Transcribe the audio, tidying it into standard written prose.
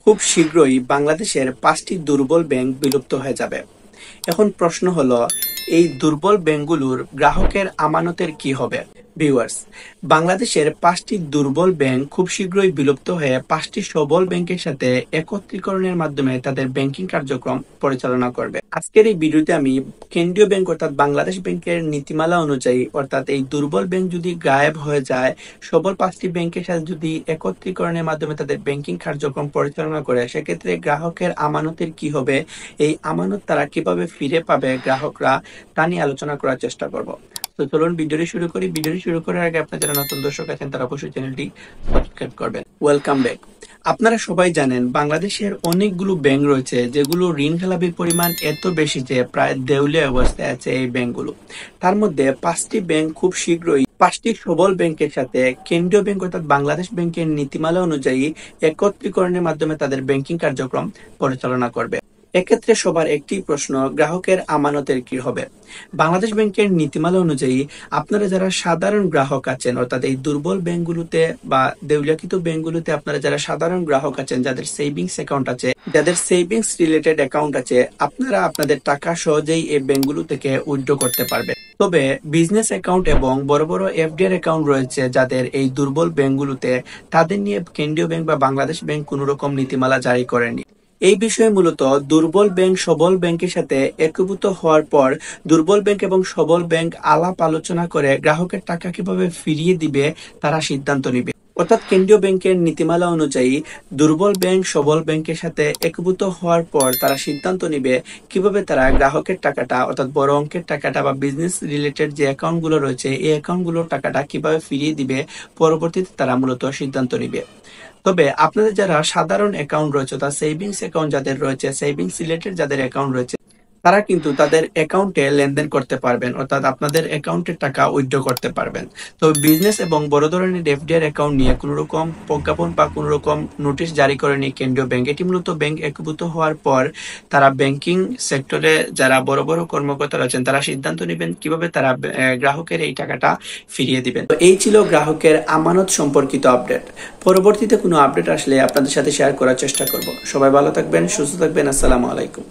খুব শীঘ্রই বাংলাদেশের ৫টি দুর্বল ব্যাংক বিলুপ্ত হয়ে যাবে। এখন প্রশ্ন হলো, এই দুর্বল ব্যাংকগুলোর গ্রাহকের আমানতের কি হবে? ভিউয়ার্স, বাংলাদেশের ৫টি দুর্বল ব্যাংক খুব শীঘ্রই বিলুপ্ত হয়ে ৫টি সবল ব্যাংকের সাথে একত্রীকরণের মাধ্যমে তাদের ব্যাংকিং কার্যক্রম পরিচালনা করবে। আজকের এই ভিডিওতে আমি কেন্দ্রীয় ব্যাংক অর্থাৎ বাংলাদেশ ব্যাংকের নীতিমালা অনুযায়ী অর্থাৎ এই দুর্বল ব্যাংক যদি গায়েব হয়ে যায়, সবল ৫টি ব্যাংকের সাথে যদি একত্রীকরণের মাধ্যমে তাদের ব্যাংকিং কার্যক্রম পরিচালনা করে, সেক্ষেত্রে গ্রাহকের আমানতের কি হবে, এই আমানত তারা কিভাবে ফিরে পাবে গ্রাহকরা, তা নিয়ে আলোচনা করার চেষ্টা করব। তো চলুন ভিডিওটি শুরু করি। ভিডিওটি শুরু করার আগে আপনারা যারা নতুন দর্শক আছেন তারা অবশ্যই চ্যানেলটি সাবস্ক্রাইব করবেন। Welcome back. আপনারা সবাই জানেন বাংলাদেশের অনেকগুলো ব্যাংক রয়েছে যেগুলো ঋণ খেলাপির পরিমাণ এত বেশি যে প্রায় দেউলিয়া অবস্থায় আছে এই ব্যাংকগুলো। তার মধ্যে ৫টি ব্যাংক খুব শীঘ্রই ৫টি সবল ব্যাংকের সাথে কেন্দ্রীয় ব্যাংক অর্থাৎ বাংলাদেশ ব্যাংকের নীতিমালা অনুযায়ী একত্রীকরণের মাধ্যমে তাদের ব্যাংকিং কার্যক্রম পরিচালনা করবে। এক্ষেত্রে সবার একটি প্রশ্ন, গ্রাহকের আমানতের কি হবে? বাংলাদেশ ব্যাংকের নীতিমালা অনুযায়ী আপনারা যারা সাধারণ গ্রাহক আছেন অর্থাৎ এই দুর্বল ব্যাংকগুলোতে বা দেউলিয়াকৃত ব্যাংকগুলোতে আপনারা যারা সাধারণ গ্রাহক আছেন, যাদের সেভিংস অ্যাকাউন্ট আছে, যাদের সেভিংস রিলেটেড অ্যাকাউন্ট আছে, আপনারা আপনাদের টাকা সহজেই এই ব্যাংকগুলো থেকে উইথড্র করতে পারবেন। তবে বিজনেস অ্যাকাউন্ট এবং বড় বড় এফডিআর অ্যাকাউন্ট রয়েছে যাদের এই দুর্বল ব্যাংকগুলোতে, তাদের নিয়ে কেন্দ্রীয় ব্যাংক বা বাংলাদেশ ব্যাংক কোনো রকম নীতিমালা জারি করেনি। এই বিষয়ে মূলত দুর্বল ব্যাংক সবল ব্যাংকের সাথে একীভূত হওয়ার পর দুর্বল ব্যাংক এবং সবল ব্যাংক আলাপ আলোচনা করে গ্রাহকের টাকা কিভাবে ফিরিয়ে দিবে তারা সিদ্ধান্ত নিবে। অর্থাৎ কেন্দ্রীয় ব্যাংকের নীতিমালা অনুযায়ী দুর্বল ব্যাংক সবল ব্যাংকের সাথে একীভূত হওয়ার পর তারা সিদ্ধান্ত নিবে কিভাবে তারা গ্রাহকের টাকাটা অর্থাৎ বড় অঙ্কের টাকাটা বা বিজনেস রিলেটেড যে অ্যাকাউন্টগুলো রয়েছে এই অ্যাকাউন্টগুলোর টাকাটা কিভাবে ফিরিয়ে দিবে, পরবর্তীতে তারা মূলত সিদ্ধান্ত নিবে। তবে আপনাদের যারা সাধারণ অ্যাকাউন্ট রয়েছে অর্থাৎ সেভিংস অ্যাকাউন্ট যাদের রয়েছে, সেভিংস রিলেটেড যাদের অ্যাকাউন্ট রয়েছে, তারা কিন্তু তাদের অ্যাকাউন্টে লেনদেন করতে পারবেন অর্থাৎ আপনাদের অ্যাকাউন্টের টাকা উইথড্র করতে পারবেন। তো বিজনেস এবং বড় ধরনের এফডিআর অ্যাকাউন্ট নিয়ে কোনো রকম প্রজ্ঞাপন বা কোনো রকম নোটিশ জারি করেনি কেন্দ্রীয় ব্যাংক। এটি মূলত ব্যাংক একীভূত হওয়ার পর তারা ব্যাংকিং সেক্টরে যারা বড় বড় কর্মকর্তা রয়েছেন তারা সিদ্ধান্ত নেবেন কিভাবে তারা গ্রাহকের এই টাকাটা ফিরিয়ে দিবেন। তো এই ছিল গ্রাহকের আমানত সম্পর্কিত আপডেট। পরবর্তীতে কোনো আপডেট আসলে আপনাদের সাথে শেয়ার করার চেষ্টা করব। সবাই ভালো থাকবেন, সুস্থ থাকবেন। আসসালামু আলাইকুম।